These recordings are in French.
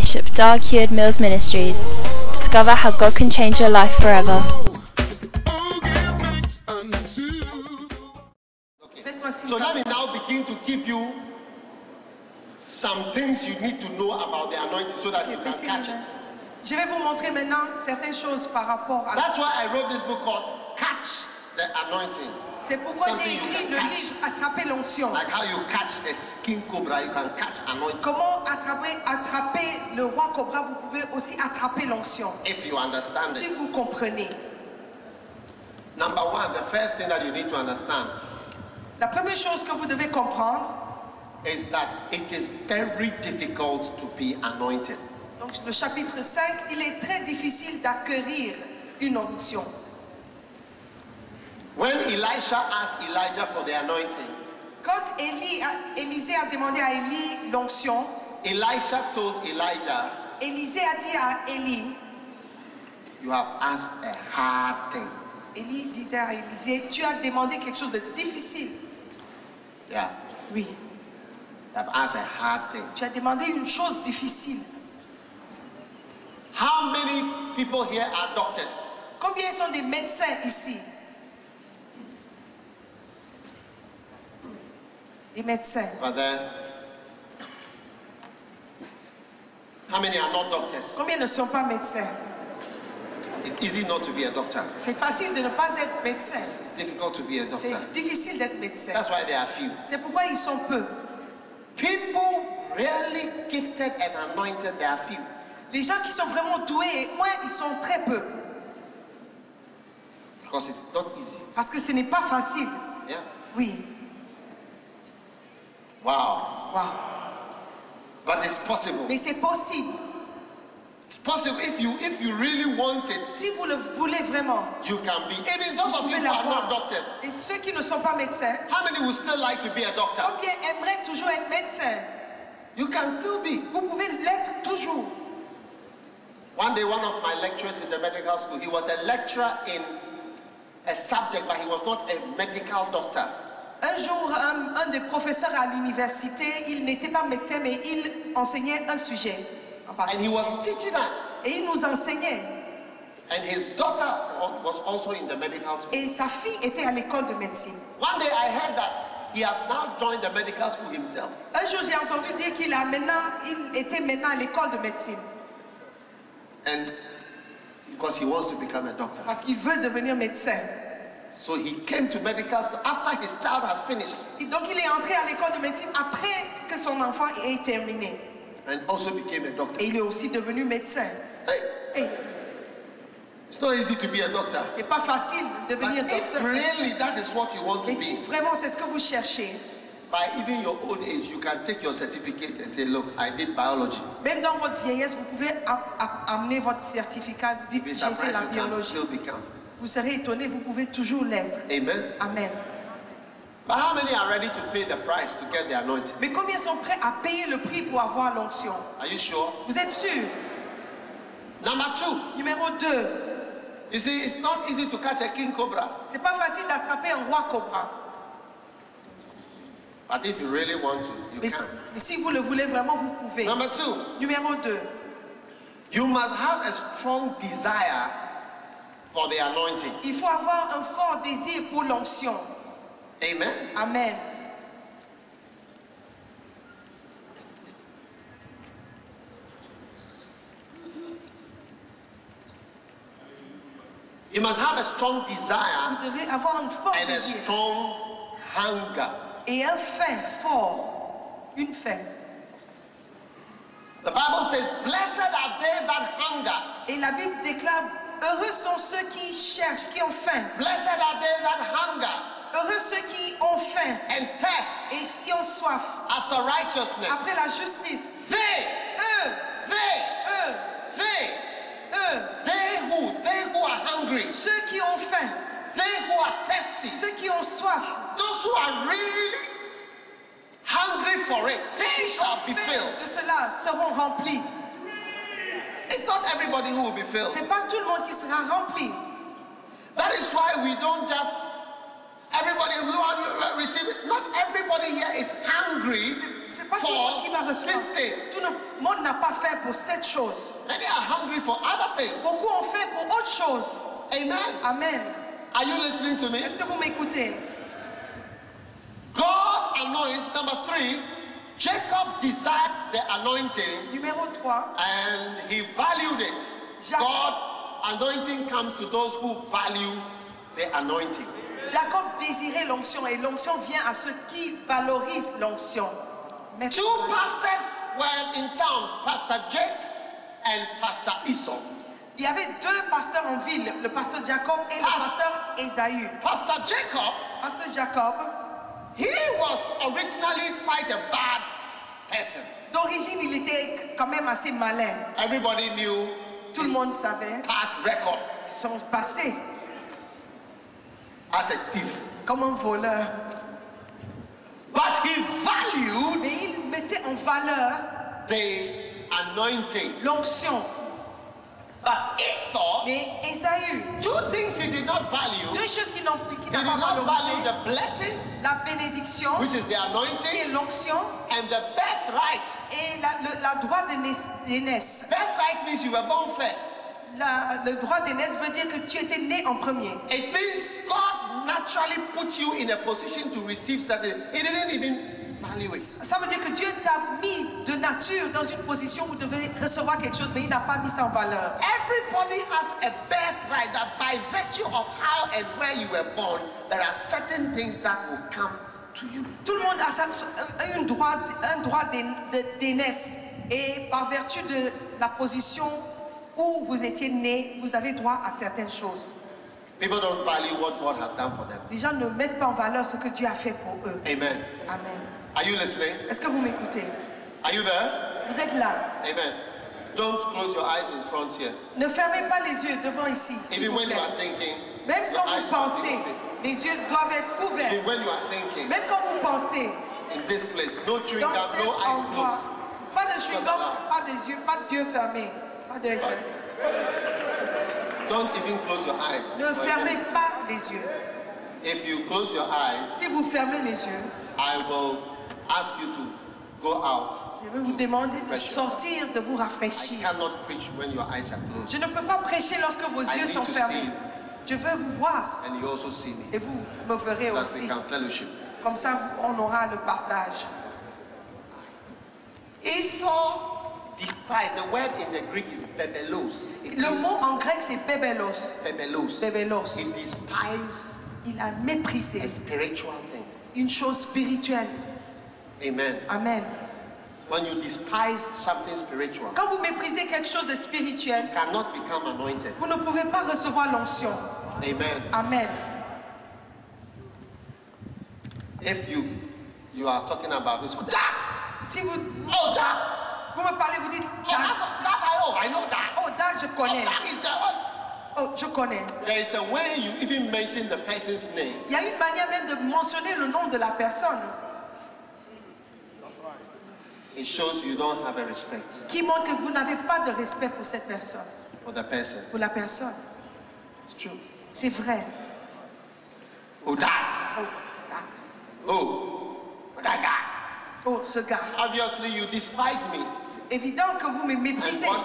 Bishop Dag Heward Mills Ministries. Discover how God can change your life forever. So let me now begin to give you some things you need to know about the anointing so that you can catch it. Je vais vous montrer maintenant certaines choses par rapport à. That's why I wrote this book called Catch the Anointing. C'est pourquoi j'ai écrit le livre Attraper l'onction. Like how you catch a king cobra, you can catch anointing. Comment attraper le roi cobra, vous pouvez aussi attraper l'onction. If you understand si it. vous comprenez. Number one, the first thing that you need to understand. La première chose que vous devez comprendre is that it is very difficult to be anointed. Donc le chapitre 5, il est très difficile d'acquérir une onction. When Elisha asked Elijah for the anointing, quand Élisée a demandé à Élie l'onction, Elisha told Elijah, Élisée a dit à Élie, you have asked a hard thing. Élie disait à Élisée, tu as demandé quelque chose de difficile. Yeah. Oui. You have asked a hard thing. Tu as demandé une chose difficile. How many people here are doctors? Combien sont des médecins ici? Des médecins. Brother, how many are not doctors? Combien ne sont pas médecins? It's easy not to be a doctor. C'est facile de ne pas être médecin. It's difficult to be a doctor. C'est difficile d'être médecin. That's why there are few. C'est pourquoi ils sont peu. People really gifted and anointed, there are few. Les gens qui sont vraiment doués, moi, ils sont très peu. Because it's not easy. Parce que ce n'est pas facile. Yeah. Oui. Wow. Wow. But it's possible. Mais c'est possible. It's possible if you really want it. Si vous le voulez vraiment, you can be. Even those of you who are not doctors. Et ceux qui ne sont pas médecins. How many would still like to be a doctor? Combien aimeraient toujours être médecin? You can still be. Vous pouvez l'être toujours. One day, one of my lecturers in the medical school, he was a lecturer in a subject, but he was not a medical doctor. Un jour, un des professeurs à l'université, il n'était pas médecin, mais il enseignait un sujet. And he was teaching us. Et il nous enseignait. And his daughter was also in the medical school. Et sa fille était à l'école de médecine. One day I heard that he has now joined the medical school himself. Un jour, j'ai entendu dire qu'il était maintenant à l'école de médecine. And because he wants to become a doctor. Parce qu'il veut devenir médecin. So he came to medical school after his child has finished. Et donc il est entré à l'école de médecine après que son enfant ait terminé. And also became a doctor. Et il est aussi devenu médecin. Hey. It's not easy to be a doctor. C'est pas facile de devenir docteur. If really that is what you want to Mais be. si vraiment c'est ce que vous cherchez. By even your old age, you can take your certificate and say, look, I did biology. Même dans votre vieillesse, vous pouvez amener votre certificat. Vous dites, j'ai fait la biologie. Vous serez étonné, vous pouvez toujours l'être. Amen. Amen. But how many are ready to pay the price to get the anointing? Mais combien sont prêts à payer le prix pour avoir l'onction? Are you sure? Vous êtes sûr? Number 2. Numéro 2. You see, it's not easy to catch a king cobra. C'est pas facile d'attraper un roi cobra. But if you really want to, you can. Mais si vous le voulez vraiment, vous pouvez. Number 2. Numéro 2. You must have a strong desire for the anointing. Il faut avoir un fort désir pour l'onction. Amen. Amen. You must have a strong Vous desire devez avoir un fort and a désir. strong hunger. Et un faim fort. Une faim. The Bible says, blessed are they that hunger. Et la Bible déclare, heureux sont ceux qui cherchent, qui ont faim. Blessed are they that hunger. Heureux ceux qui ont faim and thirst et qui ont soif after righteousness. Après la justice. They who are hungry. Ceux qui ont faim. They who are thirsty. Ceux qui ont soif. Those who are really hungry for it. They shall be filled. De cela seront remplis. It's not everybody who will be filled. C'est pas tout le monde qui sera rempli. That is why we don't just everybody who receive it. Not everybody here is hungry C'est pas tout le monde qui va for recevoir. this thing. Tout le monde n'a pas fait pour cette chose. Many are hungry for other things. Beaucoup ont fait pour autre chose. Amen. Amen. Are you listening to me? Est-ce que vous m'écoutez? God anoints. Number 3, Jacob desired the anointing Numéro 3. and he valued it. Jacob. God anointing comes to those who value the anointing. Jacob désirait l'onction et l'onction vient à ceux qui valorisent l'onction. Two pastors were in town, Pastor Jake and Pastor Esau. Il y avait deux pasteurs en ville, le pasteur Jacob et le pasteur Ésaü. Pastor Jacob, Pasteur Jacob, he was originally quite a bad person. d'origine, il était quand même assez malin. Everybody knew Tout le his monde savait past record son passé as a thief. comme un voleur. But he valued Mais il mettait en valeur the anointing. l'onction. But Esau, Mais Ésaü, two things he did not value. deux choses qu'il n'a He pas did not value valorisées. the blessing, La bénédiction, which is the qui est anointing, l'onction, and the birthright. et la droit d'aînesse. Birthright means you were born first. Le droit d'aînesse veut dire que tu étais né en premier. It means God naturally put you in a position to receive something. He didn't even value it. Ça veut dire que Dieu t'a mis de nature dans une position où vous devez recevoir quelque chose, mais il n'a pas mis ça en valeur. Everybody has a birthright that by virtue of how and where you were born, there are certain things that will come to you. Tout le monde a un droit d'aînesse. Et par vertu de la position où vous étiez né, vous avez droit à certaines choses. People don't value what God has done for them. Les gens ne mettent pas en valeur ce que Dieu a fait pour eux. Amen. Amen. Are you listening? Est-ce que vous m'écoutez? Are you there? Vous êtes là. Amen. Don't close your eyes in front here. Ne fermez pas les yeux devant ici, s'il Even vous when you plaît. are thinking, Même your quand vous eyes must be pensez, open. les yeux doivent être ouverts. Even when you are thinking, Même quand vous pensez, in this place, no chewing dans gum, cet no eyes endroit, closed. pas de chewing-gum, pas des yeux, pas d'yeux fermés. Pas d'yeux fermés. Don't even close your eyes. Ne fermez pas les yeux. If you close your eyes, Si vous fermez les yeux, I will ask you to go out. je vais vous demander de Refresh sortir, de vous I rafraîchir. cannot preach when your eyes are closed. Je ne peux pas prêcher lorsque vos I yeux need sont to fermés. see you. Je veux vous voir And you also see me. et vous me verrez That we aussi. can fellowship. Comme ça, on aura le partage. Esau despised. The word in the Greek is bebelos. It Le means mot en grec, c'est bébelos. bebelos. Bébelos. He despised Il a a méprisé spiritual thing. une chose spirituelle. Amen. Amen. When you despise something spiritual, Quand vous méprisez quelque chose de spirituel, you cannot become anointed. vous ne pouvez pas recevoir l'onction. Amen. Amen. If you are talking about this, that, Si vous oh that, me parlez, vous dites, oh that, I know that. oh, that, je Oh, connais. that is the one. Oh, je connais. There is a way you even mention the person's name. Il y a une manière même de mentionner le nom de la personne It shows you don't have a respect qui montre que vous n'avez pas de respect pour cette personne, for the person. pour la personne. It's true. C'est vrai. Oh that, Oh, that. oh that guy. Oh, ce gars. Obviously you despise me C'est évident que vous me and méprisez. what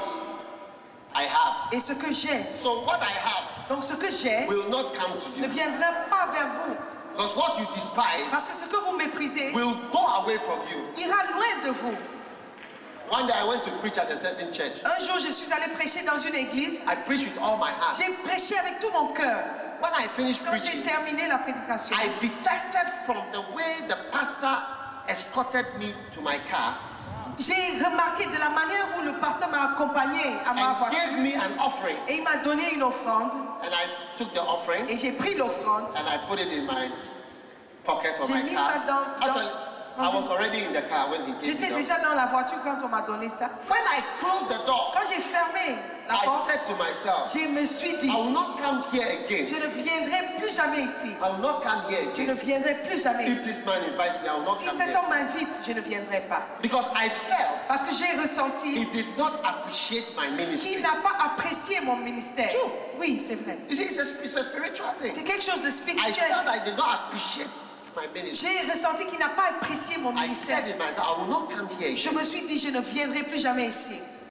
I have. Et ce que j'ai, So what I have donc ce que j'ai, will not come to ne you. viendra pas vers vous. Because what you despise Parce que ce que vous méprisez will go away from you. ira loin de vous. One day I went to preach at a certain church. Un jour, je suis allé prêcher dans une église. I preached with all my heart. J'ai prêché avec tout mon cœur. When I finished Quand j'ai preaching, terminé la prédication, I detected from the way the pastor escorted me to my car j'ai remarqué de la manière où le pasteur m'a accompagné à ma and voiture. gave me an offering. Et il m'a donné une offrande. And I took the offering Et j'ai pris l'offrande. and I put it in my pocket of J'ai my mis car. ça dans- Actually, I was already in the car when he gave J'étais me the déjà dans la voiture quand on m'a donné ça. When I closed the door, Quand j'ai fermé la I porte, said to myself, je me suis dit, I will not come here again. je ne viendrai plus jamais ici. I will not come here Je ne again. viendrai plus jamais If ici. this man invites me, I will not Si come cet here. homme m'invite, je ne viendrai pas. Because I felt Parce que j'ai he ressenti did not appreciate my ministry. qu'il n'a pas apprécié mon ministère. True. Oui, c'est vrai. You see, it's a spiritual C'est thing. quelque chose de I spirituel. felt I did not appreciate my ministry. J'ai ressenti qu'il n'a pas apprécié mon I ministère. said in myself, I will not come here Je again. me suis dit, je ne viendrai plus jamais ici.